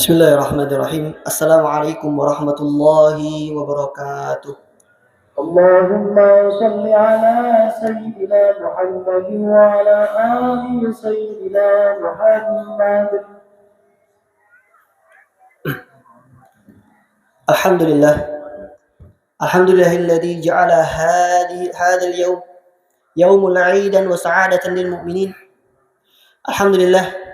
Bismillahirrahmanirrahim. Assalamualaikum warahmatullahi wabarakatuh. Allahumma salli ala Sayyidina Muhammad wa ala ali Sayyidina Muhammad. Alhamdulillah. Alhamdulillahilladzi ja'ala hadzal yawm yawmul 'aidan wa sa'adatan lil mu'minin. Alhamdulillah.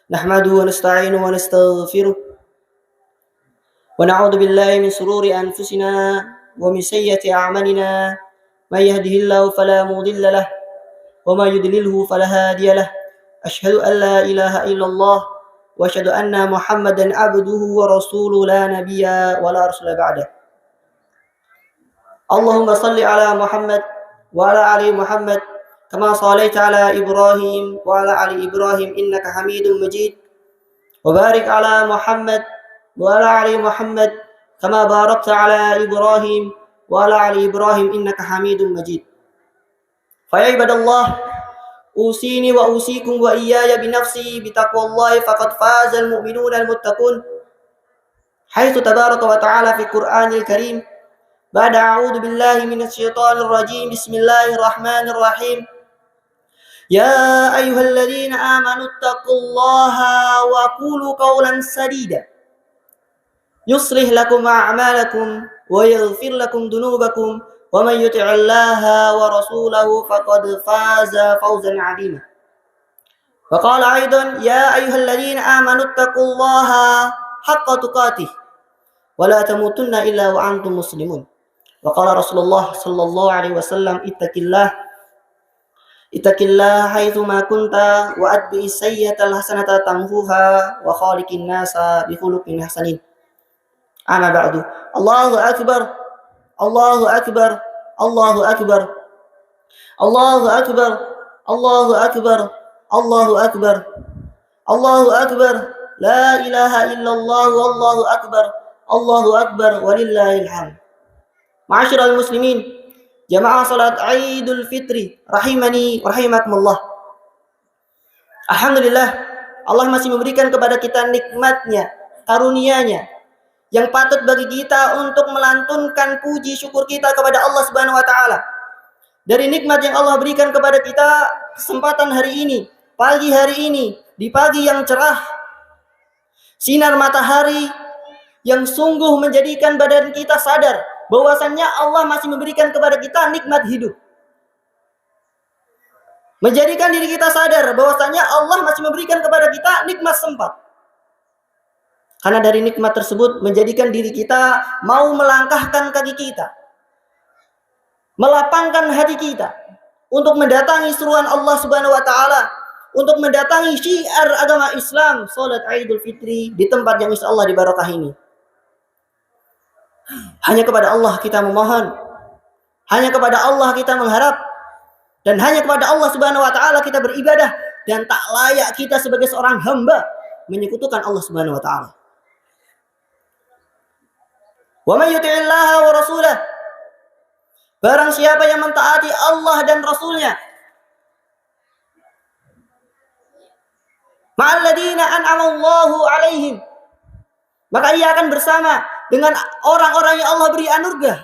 Nahmaduhu wa nasta'inuhu wa nastaghfiruh. Wa na'udzu billahi min shururi anfusina wa min sayyiati a'malina. May yahdihillahu fala mudilla lahu wa may yudlilhu fala hadiya lahu. Asyhadu an la ilaha illallah wa asyhadu anna Muhammadan 'abduhu wa rasuluhu la nabiyya wa la rasula ba'da. Allahumma salli ala Muhammad wa ala ali Muhammad kama shallaita ala Ibrahim wa ala ali Ibrahim innaka Hamidum Majid. Wa barik ala Muhammad wa ala ali Muhammad kama barakta ala Ibrahim wa ala ali Ibrahim innaka Hamidum Majid. Fa ya ibadallah, usini wa usikum wa iyaya binafsi bitaqwallahi faqad fazal mu'minuna al-muttaqun. Haitsu tabaraka wa ta'ala fi Qur'anil Karim. Ba'da a'udzu billahi minasy syaithanir rajim. Bismillahirrahmanirrahim. Ya ayyuhalladzina amanu taqullaha wa qulu qawlan sadida. Yuslih lakum a'malakum wa yaghfir lakum dhunubakum wa man yuti'illaha wa rasulahu faqad faza fawzan 'azima. Wa qala aidan ya ayyuhalladzina amanu taqullaha haqqa tuqatih wa la tamutunna illa wa antum muslimun. Wa qala Rasulullah sallallahu alaihi wasallam ittaqillah haitsu ma kunta wa atbi'is sayyi'atal hasanata tamhuha wa khaliqin nasa bi khuluqin hasanin. Amma ba'du. Allahu akbar. Allahu akbar. Allahu akbar. Allahu akbar. Allahu akbar. Allahu akbar. Allahu akbar. La ilaha illallah wallahu akbar. Allahu akbar walillahil hamd. Ma'asyiral muslimin, jamaah salat Idul Fitri rahimani wa rahimakumullah. Alhamdulillah, Allah masih memberikan kepada kita nikmatnya, karunia-Nya yang patut bagi kita untuk melantunkan puji syukur kita kepada Allah Subhanahu wa taala. Dari nikmat yang Allah berikan kepada kita, kesempatan hari ini, pagi hari ini, di pagi yang cerah, sinar matahari yang sungguh menjadikan badan kita sadar bahwasannya Allah masih memberikan kepada kita nikmat hidup. Menjadikan diri kita sadar bahwasannya Allah masih memberikan kepada kita nikmat sempat. Karena dari nikmat tersebut menjadikan diri kita mau melangkahkan kaki kita, melapangkan hati kita untuk mendatangi seruan Allah Subhanahu wa taala, untuk mendatangi syiar agama Islam, salat Idul Fitri di tempat yang insyaallah dibarakah ini. Hanya kepada Allah kita memohon, hanya kepada Allah kita mengharap, dan hanya kepada Allah Subhanahu wa taala kita beribadah, dan tak layak kita sebagai seorang hamba menyekutukan Allah Subhanahu wa taala. Wa may yuti'illaha wa rasulahu, barang siapa yang mentaati Allah dan Rasulnya, ma'alladzina an'ama Allahu 'alaihim, maka ia akan bersama dengan orang-orang yang Allah beri anugerah.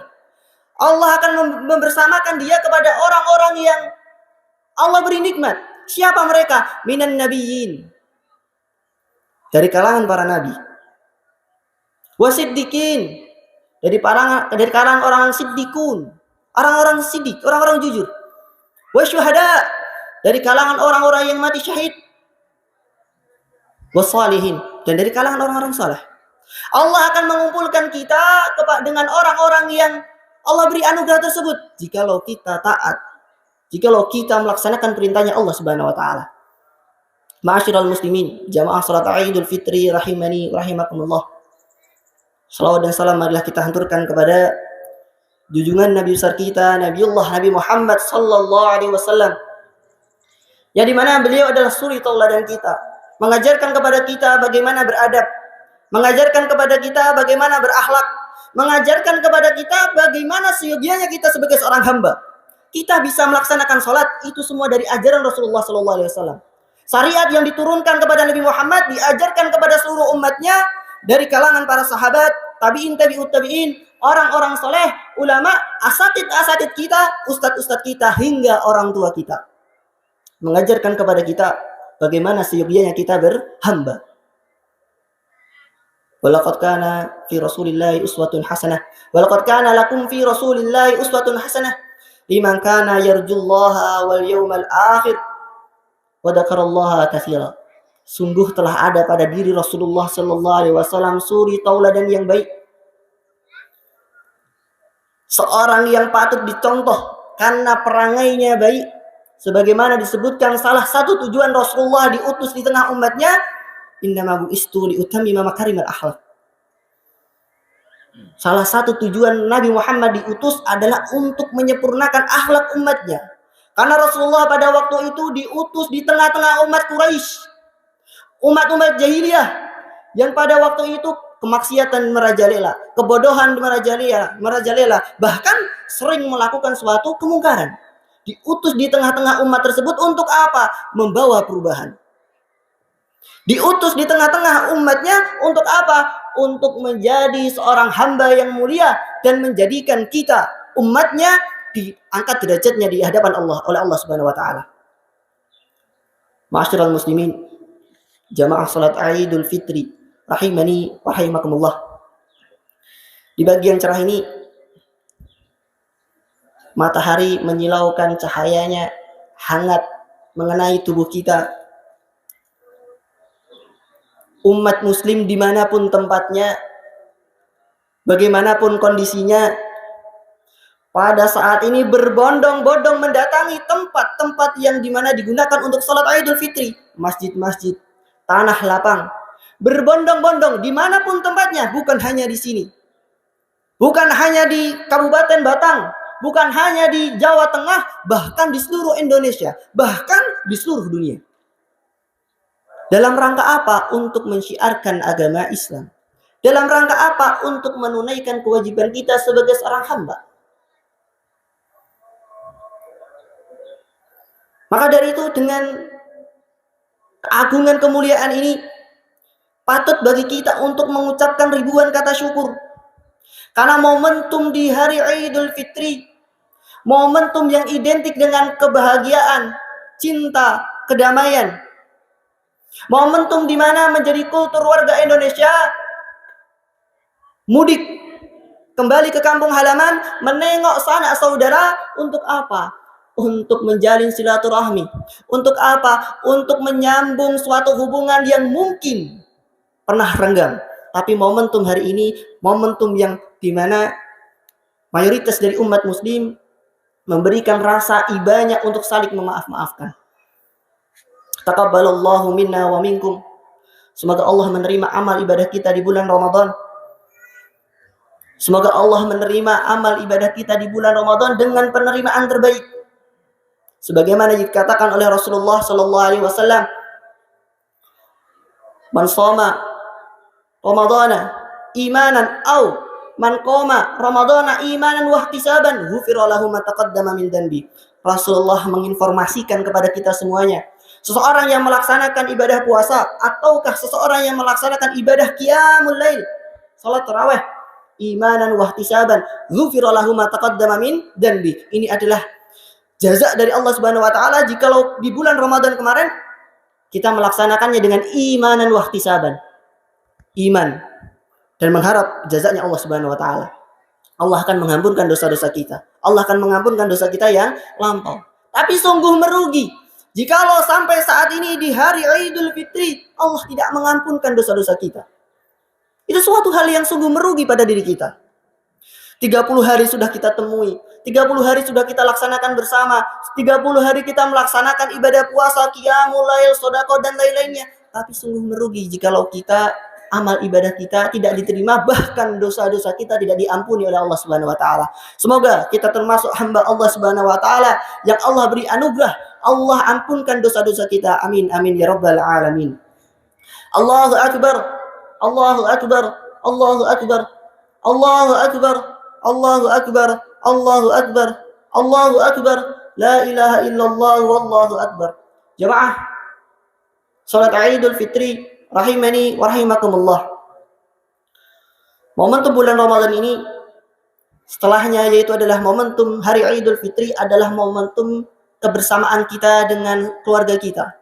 Allah akan membersamakan dia kepada orang-orang yang Allah beri nikmat. Siapa mereka? Minan nabiyyin, dari kalangan para nabi. Wasiddiqin, dari kalangan orang siddikun, orang-orang siddiq, orang-orang jujur. Wasyuhada, dari kalangan orang-orang yang mati syahid. Wassalihin, dan dari kalangan orang-orang saleh. Allah akan mengumpulkan kita dengan orang-orang yang Allah beri anugerah tersebut jikalau kita taat, jikalau kita melaksanakan perintahnya Allah Subhanahu wa taala. Ma'asyiral muslimin, jamaah salat Idul Fitri rahimani wa rahimakumullah. Salawat dan salam marilah kita hanturkan kepada junjungan Nabi besar kita, Nabi Muhammad sallallahu alaihi wasallam, yang dimana beliau adalah suri tauladan kita, mengajarkan kepada kita bagaimana beradab, mengajarkan kepada kita bagaimana berakhlak, mengajarkan kepada kita bagaimana seyogianya kita sebagai seorang hamba. Kita bisa melaksanakan sholat, itu semua dari ajaran Rasulullah SAW. Syariat yang diturunkan kepada Nabi Muhammad diajarkan kepada seluruh umatnya dari kalangan para sahabat, tabi'in, tabi'ut tabi'in, orang-orang soleh, ulama, asatid kita, ustadz kita, hingga orang tua kita. Mengajarkan kepada kita bagaimana seyogianya kita berhamba. Walaqad kana fi Rasulillahi uswatun hasanah. Walaqad kana lakum fi Rasulillahi uswatun hasanah liman kana yarjullaha wal yawmal akhir wa dzakarallaha katsira. Sungguh telah ada pada diri Rasulullah sallallahu alaihi wasallam suri tauladan yang baik. Seorang yang patut dicontoh karena perangainya baik. Sebagaimana disebutkan salah satu tujuan Rasulullah diutus di tengah umatnya, innama bu'istu liutammima makarimal akhlak. Salah satu tujuan Nabi Muhammad diutus adalah untuk menyempurnakan akhlak umatnya. Karena Rasulullah pada waktu itu diutus di tengah-tengah umat Quraisy, umat-umat jahiliyah yang pada waktu itu kemaksiatan merajalela, kebodohan merajalela, bahkan sering melakukan suatu kemungkaran. Diutus di tengah-tengah umat tersebut untuk apa? Membawa perubahan. Diutus di tengah-tengah umatnya untuk apa? Untuk menjadi seorang hamba yang mulia dan menjadikan kita, umatnya, diangkat derajatnya di hadapan Allah oleh Allah Subhanahu wa taala. Ma'asyiral muslimin, jamaah salat Idul Fitri, rahimani wa rahimakumullah. Di bagian cerah ini matahari menyilaukan cahayanya hangat mengenai tubuh kita. Umat muslim dimanapun tempatnya, bagaimanapun kondisinya, pada saat ini berbondong-bondong mendatangi tempat-tempat yang dimana digunakan untuk salat Idul Fitri. Masjid-masjid, tanah lapang, berbondong-bondong dimanapun tempatnya, bukan hanya di sini, bukan hanya di Kabupaten Batang, bukan hanya di Jawa Tengah, bahkan di seluruh Indonesia, bahkan di seluruh dunia. Dalam rangka apa? Untuk mensyiarkan agama Islam. Dalam rangka apa? Untuk menunaikan kewajiban kita sebagai seorang hamba. Maka dari itu, dengan keagungan kemuliaan ini, patut bagi kita untuk mengucapkan ribuan kata syukur. Karena momentum di hari Idul Fitri, momentum yang identik dengan kebahagiaan, cinta, kedamaian. Momentum di mana menjadi kultur warga Indonesia mudik kembali ke kampung halaman, menengok sanak saudara untuk apa? Untuk menjalin silaturahmi. Untuk apa? Untuk menyambung suatu hubungan yang mungkin pernah renggang. Tapi momentum hari ini, momentum yang di mana mayoritas dari umat muslim memberikan rasa ibanya untuk saling memaaf-maafkan. Taqabbalallahu minna wa minkum. Semoga Allah menerima amal ibadah kita di bulan Ramadan. Semoga Allah menerima amal ibadah kita di bulan Ramadan dengan penerimaan terbaik. Sebagaimana dikatakan oleh Rasulullah sallallahu alaihi wasallam, "Man shoma Ramadana imanan au man qoma Ramadana imanan wa ihtisaban, ghufira lahu ma taqaddama min dhanbi." Rasulullah menginformasikan kepada kita semuanya, seseorang yang melaksanakan ibadah puasa ataukah seseorang yang melaksanakan ibadah qiyamul lail, salat tarawih, imanan wa ihtisaban, ghufira lahu ma taqaddama min dhanbi. Ini adalah jaza dari Allah Subhanahu wa taala jikalau di bulan Ramadan kemarin kita melaksanakannya dengan imanan wa ihtisaban. Iman dan mengharap jazanya Allah Subhanahu wa taala. Allah akan mengampunkan dosa-dosa kita. Allah akan mengampunkan dosa kita yang lampau. Tapi sungguh merugi jikalau sampai saat ini di hari Idul Fitri Allah tidak mengampunkan dosa-dosa kita. Itu suatu hal yang sungguh merugi pada diri kita. 30 hari sudah kita temui, 30 hari sudah kita laksanakan bersama, 30 hari kita melaksanakan ibadah puasa, qiyamul lail, sedekah dan lain-lainnya. Tapi sungguh merugi jikalau kita, amal ibadah kita tidak diterima, bahkan dosa-dosa kita tidak diampuni oleh Allah Subhanahu wa taala. Semoga kita termasuk hamba Allah Subhanahu wa taala yang Allah beri anugerah, Allah ampunkan dosa-dosa kita. Amin amin ya rabbal alamin. Allahu akbar. Allahu akbar. Allahu akbar. Allahu akbar. Allahu akbar. Allahu akbar. Allahu akbar. La ilaha illallah wallahu akbar. Jamaah salat Idul Fitri rahimani wa rahimakumullah. Momentum bulan Ramadan ini setelahnya yaitu adalah momentum hari Idul Fitri, adalah momentum kebersamaan kita dengan keluarga kita.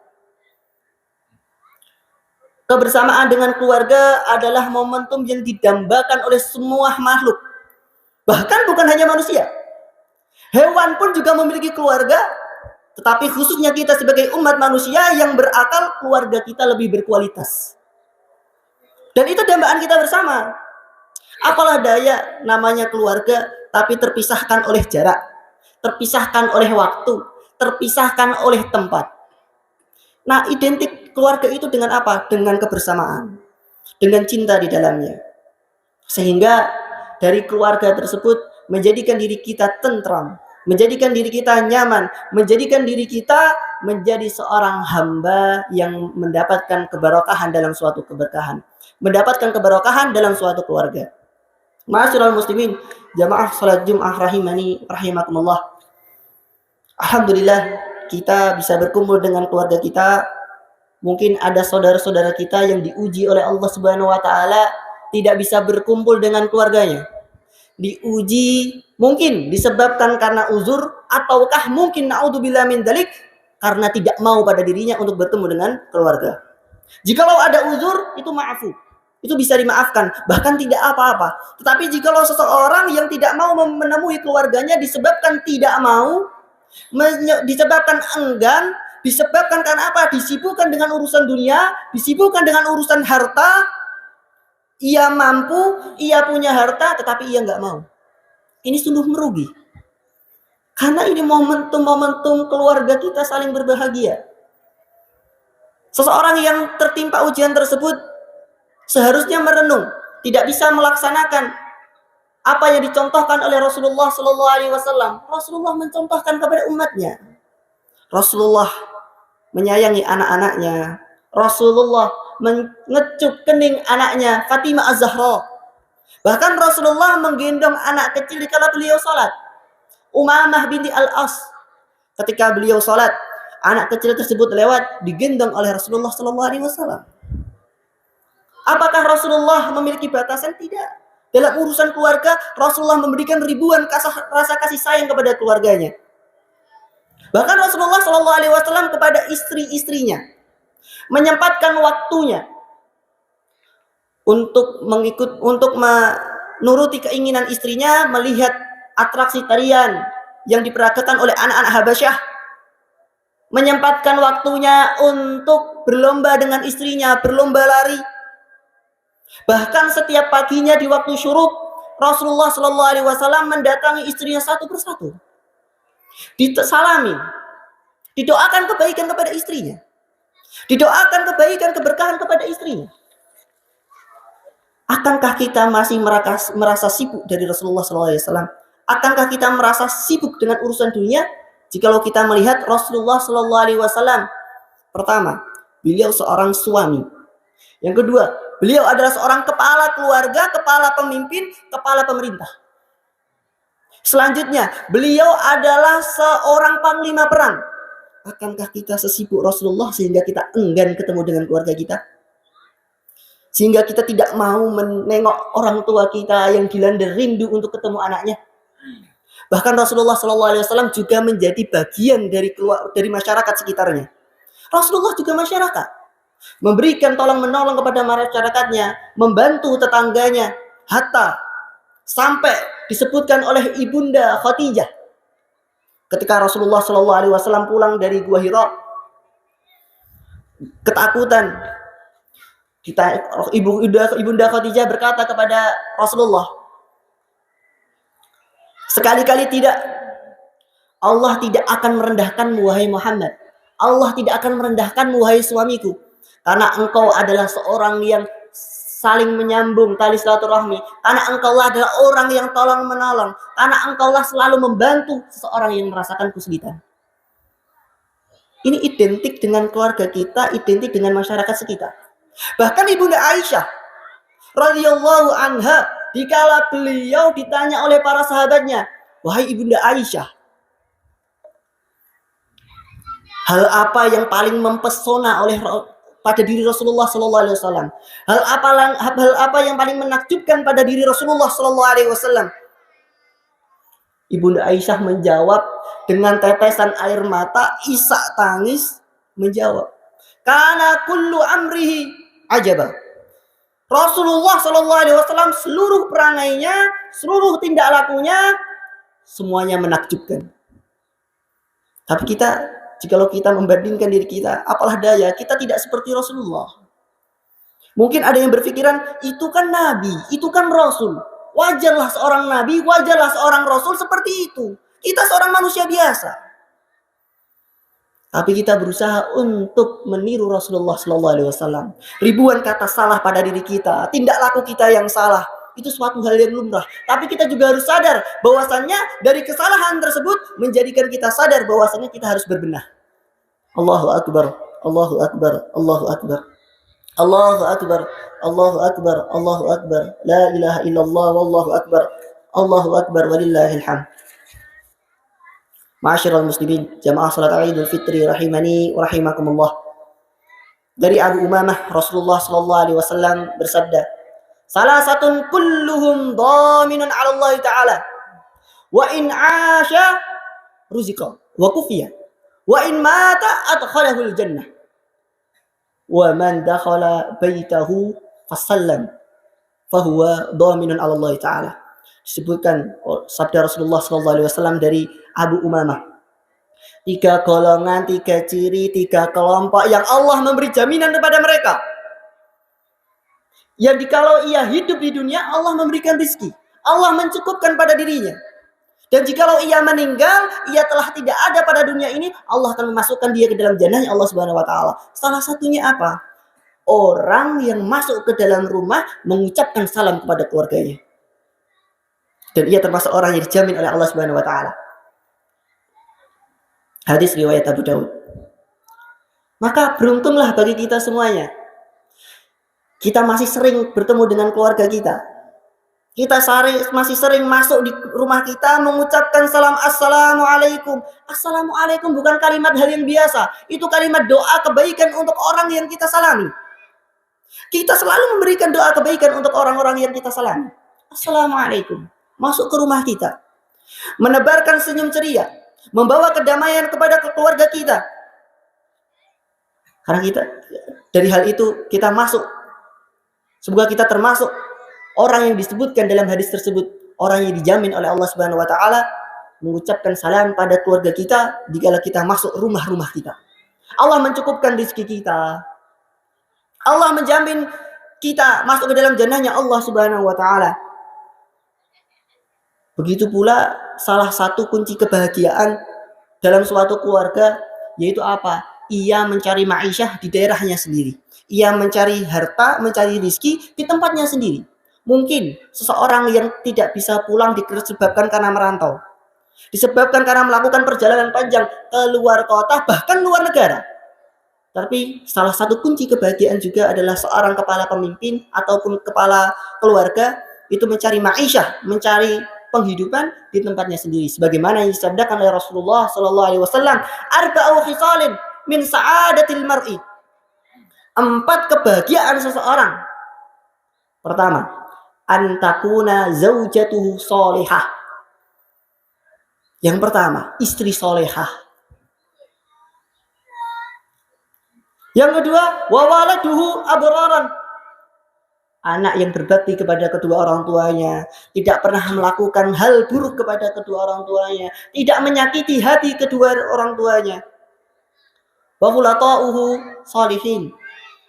Kebersamaan dengan keluarga adalah momentum yang didambakan oleh semua makhluk. Bahkan bukan hanya manusia. Hewan pun juga memiliki keluarga, tetapi khususnya kita sebagai umat manusia yang berakal, keluarga kita lebih berkualitas. Dan itu dambaan kita bersama. Apalah daya namanya keluarga, tapi terpisahkan oleh jarak, terpisahkan oleh waktu, terpisahkan oleh tempat. Nah, identik keluarga itu dengan apa? Dengan kebersamaan, dengan cinta di dalamnya. Sehingga dari keluarga tersebut menjadikan diri kita tentram, menjadikan diri kita nyaman, menjadikan diri kita menjadi seorang hamba yang mendapatkan keberkahan dalam suatu keberkahan, mendapatkan keberkahan dalam suatu keluarga. Ma'asyiral muslimin, jamaah salat Jumat rahimani rahimakumullah. Alhamdulillah kita bisa berkumpul dengan keluarga kita. Mungkin ada saudara-saudara kita yang diuji oleh Allah Subhanahu wa taala tidak bisa berkumpul dengan keluarganya. Diuji mungkin disebabkan karena uzur, ataukah mungkin naudzubillah min dzalik karena tidak mau pada dirinya untuk bertemu dengan keluarga. Jikalau ada uzur itu maafu, itu bisa dimaafkan, bahkan tidak apa-apa. Tetapi jikalau seseorang yang tidak mau menemui keluarganya disebabkan tidak mau, disebabkan enggan, disebabkan karena apa? Disibukkan dengan urusan dunia, disibukkan dengan urusan harta. Ia mampu, ia punya harta, tetapi ia nggak mau. Ini sungguh merugi. Karena ini momentum-momentum keluarga kita saling berbahagia. Seseorang yang tertimpa ujian tersebut seharusnya merenung, tidak bisa melaksanakan apa yang dicontohkan oleh Rasulullah Sallallahu Alaihi Wasallam. Rasulullah mencontohkan kepada umatnya. Rasulullah menyayangi anak-anaknya. Rasulullah mengecup kening anaknya Fatimah Az-Zahra. Bahkan Rasulullah menggendong anak kecil kala beliau salat, Umamah binti Al-As. Ketika beliau salat, anak kecil tersebut lewat, digendong oleh Rasulullah Sallallahu Alaihi Wasallam. Apakah Rasulullah memiliki batasan? Tidak. Dalam urusan keluarga, Rasulullah memberikan ribuan rasa kasih sayang kepada keluarganya. Bahkan Rasulullah Sallallahu Alaihi Wasallam kepada istri-istrinya menyempatkan waktunya untuk menuruti keinginan istrinya, melihat atraksi tarian yang diperagakan oleh anak-anak Habasyah, menyempatkan waktunya untuk berlomba dengan istrinya, berlomba lari. Bahkan setiap paginya di waktu syuruk, Rasulullah Sallallahu Alaihi Wasallam mendatangi istrinya satu persatu, disalami, didoakan kebaikan kepada istrinya, didoakan kebaikan keberkahan kepada istrinya. Akankah kita masih merasa sibuk dari Rasulullah Sallallahu Alaihi Wasallam? Akankah kita merasa sibuk dengan urusan dunia? Jikalau kita melihat Rasulullah Sallallahu Alaihi Wasallam, pertama, beliau seorang suami. Yang kedua, beliau adalah seorang kepala keluarga, kepala pemimpin, kepala pemerintah. Selanjutnya, beliau adalah seorang panglima perang. Akankah kita sesibuk Rasulullah sehingga kita enggan ketemu dengan keluarga kita? Sehingga kita tidak mau menengok orang tua kita yang dilanda rindu untuk ketemu anaknya? Bahkan Rasulullah SAW juga menjadi bagian dari masyarakat sekitarnya. Rasulullah juga masyarakat, memberikan tolong menolong kepada masyarakatnya, membantu tetangganya, hatta sampai disebutkan oleh ibunda Khadijah ketika Rasulullah SAW pulang dari Gua Hira, ketakutan. Ibunda Khadijah berkata kepada Rasulullah, sekali-kali tidak, Allah tidak akan merendahkanmu wahai Muhammad. Allah tidak akan merendahkanmu wahai suamiku, karena engkau adalah seorang yang saling menyambung tali silaturahmi, karena engkau adalah orang yang tolong menolong, karena engkau selalu membantu seseorang yang merasakan kesulitan. Ini identik dengan keluarga kita, identik dengan masyarakat sekitar. Bahkan ibunda Aisyah radhiyallahu anha, dikala beliau ditanya oleh para sahabatnya, wahai ibunda Aisyah, hal apa yang paling mempesona pada diri Rasulullah Sallallahu Alaihi Wasallam? Hal apa yang paling menakjubkan pada diri Rasulullah Sallallahu Alaihi Wasallam? Ibunda Aisyah menjawab dengan tetesan air mata, isak tangis menjawab, "Kana kullu amrihi ajaba." Rasulullah Sallallahu Alaihi Wasallam seluruh perangainya, seluruh tindak lakunya, semuanya menakjubkan. Tapi jikalau kita membandingkan diri kita, apalah daya kita tidak seperti Rasulullah. Mungkin ada yang berpikiran, itu kan Nabi, itu kan Rasul. Wajarlah seorang Nabi, wajarlah seorang Rasul seperti itu. Kita seorang manusia biasa. Tapi kita berusaha untuk meniru Rasulullah Sallallahu Alaihi Wasallam. Ribuan kata salah pada diri kita, tindak laku kita yang salah, itu suatu hal yang lumrah. Tapi kita juga harus sadar bahwasannya dari kesalahan tersebut menjadikan kita sadar bahwasannya kita harus berbenah. Allahu Akbar, Allahu Akbar, Allahu Akbar, Allahu Akbar, Allahu Akbar, Allahu Akbar, la ilaha illallah, wallahu akbar, Allahu Akbar, walillahil hamd. Ma'asyiral muslimin, jamaah salat Idul Fitri rahimani wa rahimakumullah. Dari Abu Umamah, Rasulullah sallallahu alaihi wasallam bersabda, "Salasatun kulluhum dhaminun 'ala Allah Ta'ala. Wa in 'asha ruziqa wa kufiya. Wa in mata adkhalahul jannah. Wa man dakhala baitahu fasallam fahuwa dhaminun 'ala Allah Ta'ala." Disebutkan sabda Rasulullah sallallahu alaihi wasallam dari Abu Umamah. 3 golongan, 3 ciri, 3 kelompok yang Allah memberi jaminan kepada mereka. Yang jikalau ia hidup di dunia, Allah memberikan rezeki. Allah mencukupkan pada dirinya. Dan jikalau ia meninggal, ia telah tidak ada pada dunia ini, Allah akan memasukkan dia ke dalam jannahnya Allah Subhanahu wa taala. Salah satunya apa? Orang yang masuk ke dalam rumah mengucapkan salam kepada keluarganya. Dan ia termasuk orang yang dijamin oleh Allah Subhanahu wa taala. Hadis riwayat Abu Daud. Maka beruntunglah bagi kita semuanya. Kita masih sering bertemu dengan keluarga kita. Kita masih sering masuk di rumah kita mengucapkan salam assalamualaikum. Assalamualaikum bukan kalimat hal yang biasa. Itu kalimat doa kebaikan untuk orang yang kita salami. Kita selalu memberikan doa kebaikan untuk orang-orang yang kita salami. Assalamualaikum. Masuk ke rumah kita, menebarkan senyum ceria, membawa kedamaian kepada keluarga kita. Karena dari hal itu kita masuk, semoga kita termasuk orang yang disebutkan dalam hadis tersebut, orang yang dijamin oleh Allah Subhanahu wa taala mengucapkan salam pada keluarga kita dikala kita masuk rumah-rumah kita. Allah mencukupkan rezeki kita. Allah menjamin kita masuk ke dalam jannahnya Allah Subhanahu wa taala. Begitu pula salah satu kunci kebahagiaan dalam suatu keluarga yaitu apa? Ia mencari ma'isyah di daerahnya sendiri. Ia mencari harta, mencari rezeki di tempatnya sendiri. Mungkin seseorang yang tidak bisa pulang disebabkan karena merantau. Disebabkan karena melakukan perjalanan panjang ke luar kota, bahkan luar negara. Tapi salah satu kunci kebahagiaan juga adalah seorang kepala pemimpin ataupun kepala keluarga itu mencari ma'isyah, mencari penghidupan di tempatnya sendiri, sebagaimana yang disabdakan oleh Rasulullah sallallahu alaihi wasallam, arba'u khisalin min sa'adatil mar'i. 4 kebahagiaan seseorang. Pertama, antakuna zaujatuhu solihah. Yang pertama, istri solehah. Yang kedua, wa waladuhu abraran. Anak yang berbakti kepada kedua orang tuanya, tidak pernah melakukan hal buruk kepada kedua orang tuanya, tidak menyakiti hati kedua orang tuanya. Wa fulata'uhu sholihin.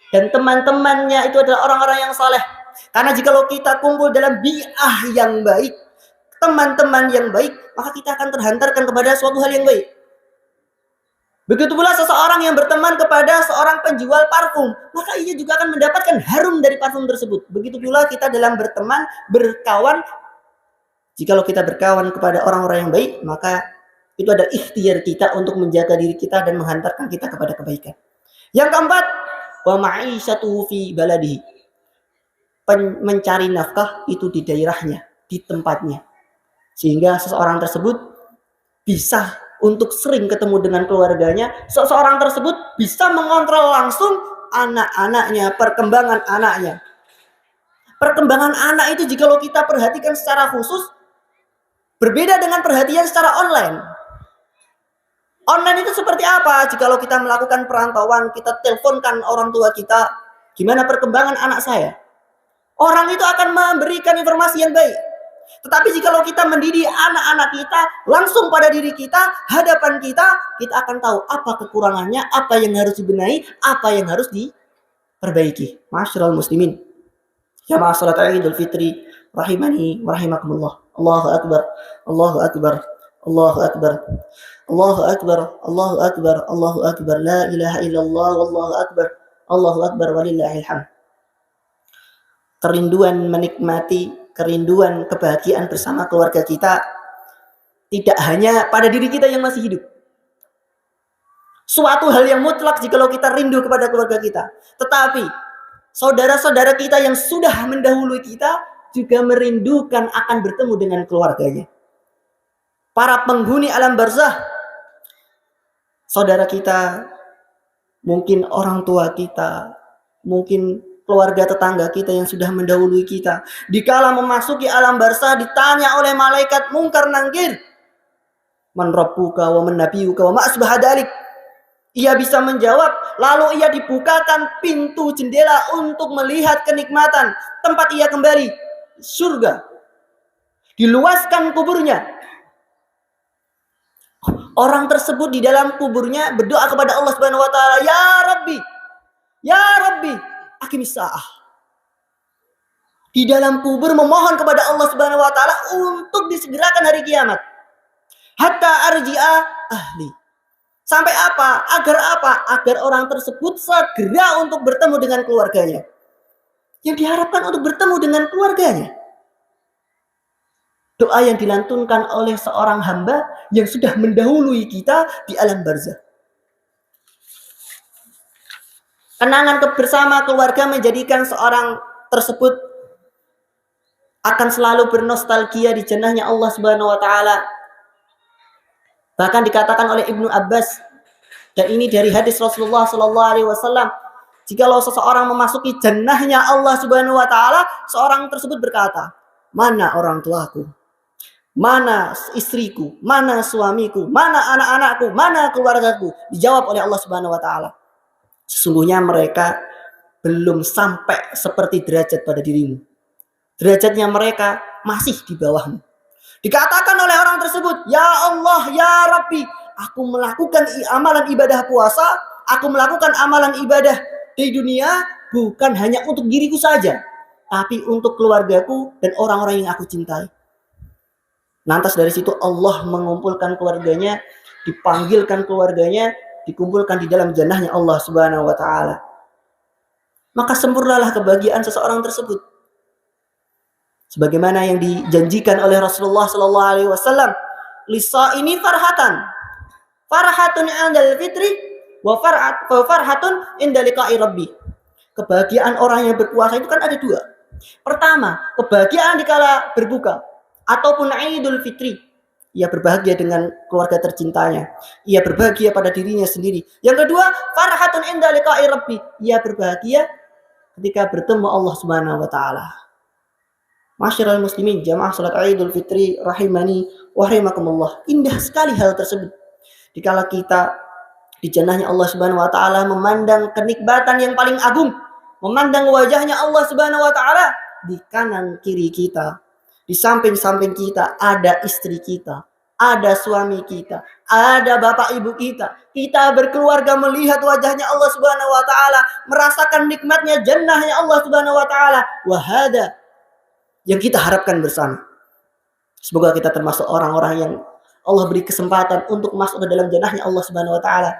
Dan teman-temannya itu adalah orang-orang yang saleh. Karena jikalau kita kumpul dalam bi'ah yang baik, teman-teman yang baik, maka kita akan terhantarkan kepada suatu hal yang baik. Begitu pula seseorang yang berteman kepada seorang penjual parfum, maka ia juga akan mendapatkan harum dari parfum tersebut. Begitu pula kita dalam berteman, berkawan. Jikalau kita berkawan kepada orang-orang yang baik, maka itu ada ikhtiar kita untuk menjaga diri kita dan menghantarkan kita kepada kebaikan. Yang keempat, wa ma'isyatuhu fi baladihi. Mencari nafkah itu di daerahnya, di tempatnya. Sehingga seseorang tersebut bisa untuk sering ketemu dengan keluarganya, seseorang tersebut bisa mengontrol langsung anak-anaknya, perkembangan anaknya. Perkembangan anak itu jikalau kita perhatikan secara khusus berbeda dengan perhatian secara online. Online itu seperti apa? Jikalau kita melakukan perantauan, kita teleponkan orang tua kita, gimana perkembangan anak saya? Orang itu akan memberikan informasi yang baik. Tetapi jikalau kita mendidik anak-anak kita langsung pada diri kita, hadapan kita akan tahu apa kekurangannya, apa yang harus dibenahi, apa yang harus diperbaiki. Masyaallah muslimin. Jamaah salat Idul Fitri rahimani wa rahimakumullah. Allahu akbar. Allahu akbar. Allahu akbar. Allahu akbar. Allahu akbar. Allahu akbar. La ilaha illallah wallahu akbar. Allahu akbar walillahil hamd. Kerinduan menikmati, kerinduan kebahagiaan bersama keluarga kita tidak hanya pada diri kita yang masih hidup. Suatu hal yang mutlak jikalau kita rindu kepada keluarga kita. Tetapi saudara-saudara kita yang sudah mendahului kita juga merindukan akan bertemu dengan keluarganya. Para penghuni alam barzah, saudara kita, mungkin orang tua kita, mungkin keluarga tetangga kita yang sudah mendahului kita. Dikala memasuki alam barzah ditanya oleh malaikat mungkar nangkir, man rabbuka wa man nabiyuka wa ma asbaha dalik. Ia bisa menjawab, lalu ia dibukakan pintu jendela untuk melihat kenikmatan tempat ia kembali, surga. Diluaskan kuburnya. Orang tersebut di dalam kuburnya berdoa kepada Allah Subhanahu wa taala, Ya Rabbi, aqimis saah. Di dalam kubur memohon kepada Allah Subhanahu wa taala untuk disegerakan hari kiamat. Hatta arji'a ahli. Sampai apa? Agar apa? Agar orang tersebut segera untuk bertemu dengan keluarganya. Yang diharapkan untuk bertemu dengan keluarganya. Doa yang dilantunkan oleh seorang hamba yang sudah mendahului kita di alam barzah. Kenangan bersama keluarga menjadikan seorang tersebut akan selalu bernostalgia di jannahnya Allah Subhanahu wa taala. Bahkan dikatakan oleh Ibnu Abbas, dan ini dari hadis Rasulullah sallallahu alaihi wasallam, jikalau seseorang memasuki jannahnya Allah Subhanahu wa taala, seorang tersebut berkata, "Mana orang tuaku? Mana istriku? Mana suamiku? Mana anak-anakku? Mana keluargaku?" Dijawab oleh Allah Subhanahu wa taala, "Sesungguhnya mereka belum sampai seperti derajat pada dirimu. Derajatnya mereka masih di bawahmu." Dikatakan oleh orang tersebut, "Ya Allah, ya Rabbi, aku melakukan amalan ibadah puasa, aku melakukan amalan ibadah di dunia bukan hanya untuk diriku saja, tapi untuk keluargaku dan orang-orang yang aku cintai." Lantas dari situ Allah mengumpulkan keluarganya, dipanggilkan keluarganya, dikumpulkan di dalam jannahnya Allah Subhanahu wa taala. Maka sempurnalah kebahagiaan seseorang tersebut. Sebagaimana yang dijanjikan oleh Rasulullah sallallahu alaihi wasallam, "Lisaimi farhatan. Farhatun 'indal fitri wa farhatun 'inda liqa'i rabbi." Kebahagiaan orang yang berpuasa itu kan ada dua. Pertama, kebahagiaan dikala berbuka ataupun Idul Fitri. Ia berbahagia dengan keluarga tercintanya. Ia berbahagia pada dirinya sendiri. Yang kedua, farhatun 'inda liqa'i rabbi. Ia berbahagia ketika bertemu Allah Subhanahu wa taala. Masyarul muslimin, jamaah salat Idul Fitri rahimani wa rahimakumullah. Indah sekali hal tersebut. Dikala kita di jannahnya Allah Subhanahu wa taala memandang kenikmatan yang paling agung, memandang wajahnya Allah Subhanahu wa taala, di kanan kiri kita, di samping-samping kita ada istri kita, ada suami kita, ada bapak ibu kita. Kita berkeluarga melihat wajahnya Allah Subhanahu wa taala, merasakan nikmatnya jannahnya Allah Subhanahu wa taala. Wa hada yang kita harapkan bersama. Semoga kita termasuk orang-orang yang Allah beri kesempatan untuk masuk ke dalam jannahnya Allah Subhanahu wa taala.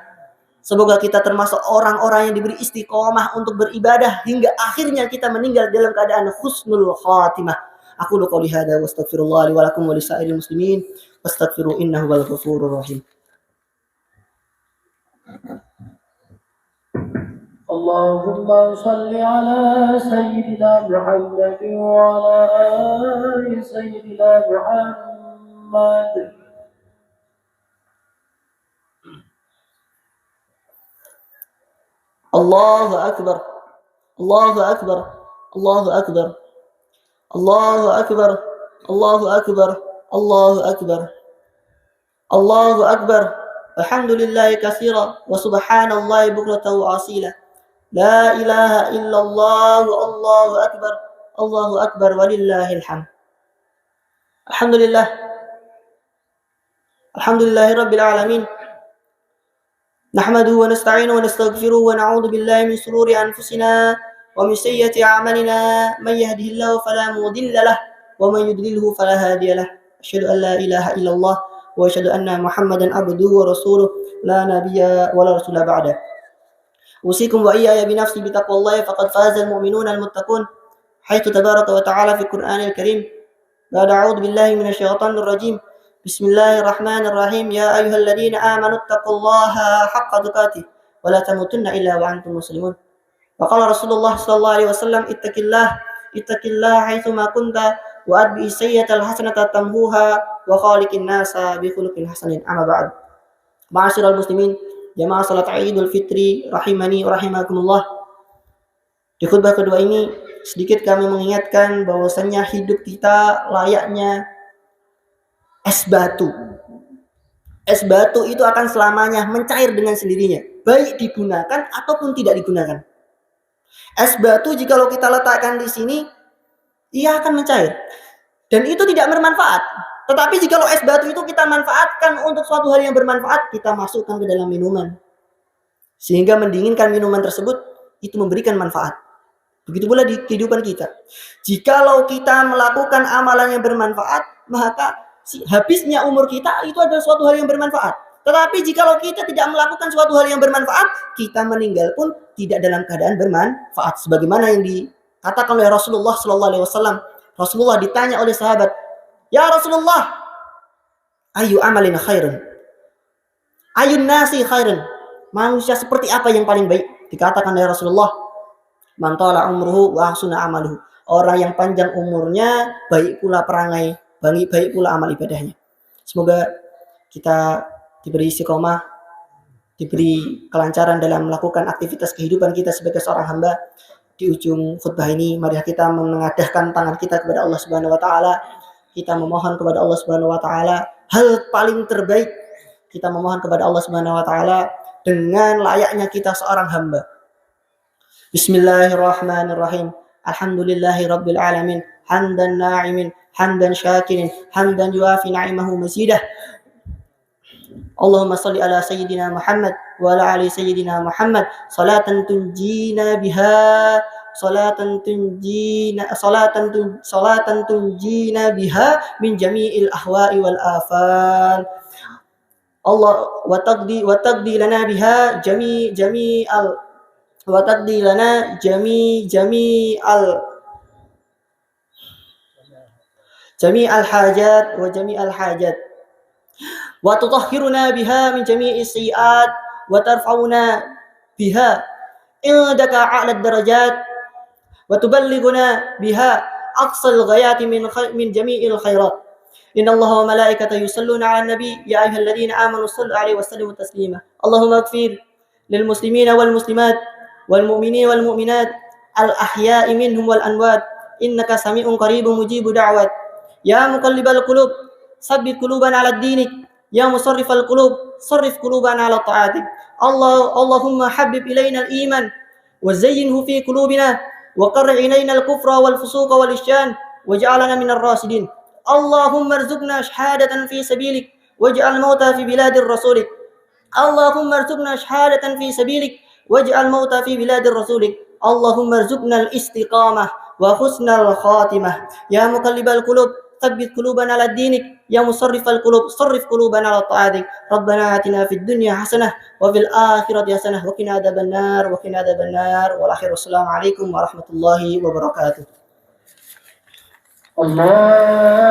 Semoga kita termasuk orang-orang yang diberi istiqomah untuk beribadah hingga akhirnya kita meninggal dalam keadaan husnul khatimah. Aku qouli hada wa astaghfirullah li wa lakum wa lisairil muslimin wastaghfiru innahu wal ghafurur rahim. اللهم صل على سيدنا محمد وعلى آل سيدنا محمد. Allahu akbar. Allahu akbar. Allahu akbar. Allahu akbar. Allahu akbar. Allahu akbar. Allahu akbar. Alhamdulillahi katsira wa subhanallahi bukratan wa asila. La ilaha illallah. Allahu akbar. Allahu akbar walillahil hamd. Alhamdulillah. Alhamdulillahi rabbil alamin. نحمده ونستعينه ونستغفره ونعوذ بالله من شرور أنفسنا ومن سيئات أعمالنا من يهده الله فلا مضل له ومن يضلله فلا هادي له أشهد أن لا إله إلا الله وأشهد أن محمدا عبده ورسوله لا نبي ولا رسول بعده أوصيكم وإياي بنفسي بتقوى الله فقد فاز المؤمنون المتقون حيث تبارك وتعالى في القرآن الكريم بعد أعوذ بالله من الشيطان الرجيم بسم الله الرحمن الرحيم يا أيها الذين آمنوا اتقوا الله حق تقاته ولا تموتن إلا وأنتم مسلمون وقال رسول الله صلى الله عليه وسلم اتق الله حيثما كنت وأتبع السيئة الحسنة تمحوها وخالق الناس بخلق حسن أما بعد معاشر المسلمين jamaah salat Idul Fitri rahimani wa rahimakumullah. Di khutbah kedua ini sedikit kami mengingatkan bahwasannya hidup kita layaknya es batu. Es batu itu akan selamanya mencair dengan sendirinya, baik digunakan ataupun tidak digunakan. Es batu jikalau kita letakkan di sini, ia akan mencair. Dan itu tidak bermanfaat. Tetapi jikalau es batu itu kita manfaatkan untuk suatu hal yang bermanfaat, kita masukkan ke dalam minuman. Sehingga mendinginkan minuman tersebut, itu memberikan manfaat. Begitu pula di kehidupan kita. Jikalau kita melakukan amalan yang bermanfaat, maka habisnya umur kita itu adalah suatu hal yang bermanfaat. Tetapi jikalau kita tidak melakukan suatu hal yang bermanfaat, kita meninggal pun tidak dalam keadaan bermanfaat. Sebagaimana yang dikatakan oleh Rasulullah SAW. Rasulullah ditanya oleh sahabat, ya Rasulullah, ayu amalin khairun? Ayun nasi khairun? Manusia seperti apa yang paling baik? Dikatakan oleh Rasulullah, man tala umruhu wa ahsuna amaluhu. Orang yang panjang umurnya, baik pula perangai, baik pula amal ibadahnya. Semoga kita diberi istiqomah, diberi kelancaran dalam melakukan aktivitas kehidupan kita sebagai seorang hamba. Di ujung khutbah ini, mari kita mengadahkan tangan kita kepada Allah Subhanahu wa taala. Kita memohon kepada Allah Subhanahu wa taala hal paling terbaik. Kita memohon kepada Allah Subhanahu wa taala dengan layaknya kita seorang hamba. Bismillahirrahmanirrahim. Alhamdulillahi rabbil alamin. Hamdan na'imin, hamdan syakirin, hamdan yuafi na'imahu mazidah. Allahumma salli ala sayyidina Muhammad wa ala ali sayyidina Muhammad salatan tunjina biha biha min jami'il ahwa'i wal afan. Allah wa taqdi lana biha jami'al hajat wa jami'al hajat. Wa tutahhiruna biha min jami'is sayiat wa tarfa'una biha indaka a'la darajat wa tuballighuna biha aqsal ghayati min jami'il khairat. Innallaha wa malaikatahu yusalluna 'alan nabi ya ayyuhalladzina amanu shallu 'alaihi wa sallimu taslima. Allahumma ighfir lil muslimina wal muslimat wal mu'minina wal mu'minat al ahya'i minhum wal amwat innaka sami'un qaribun mujibud da'wat. Ya muqallibal qulub sabbit qulubana 'ala dinik. Ya musarrifal qulub sarrif qulubana 'ala ta'atik. Allahumma habbib ilaina al-iman wa zayyinhu fi qulubina wa qarri ilaina al-kufra wal fusuqa wal isyan waj'alna minar rasidin. Allahumma arzuqna shahadatan fi sabilik waj'al mauta fi biladir rasulik. Allahumma arzuqna shahadatan fi sabilik waj'al mauta fi biladir rasulik. Allahumma arzuqna al-istiqamah wa husnal khatimah. Ya muqallibal qulub ثبت قلوبنا على دينك يا مصرف القلوب صرف قلوبنا على طاعتك. ربنا آتنا في الدنيا حسنة وفي الآخرة حسنة وقنا عذاب النار والآخر. والسلام عليكم ورحمة الله وبركاته. الله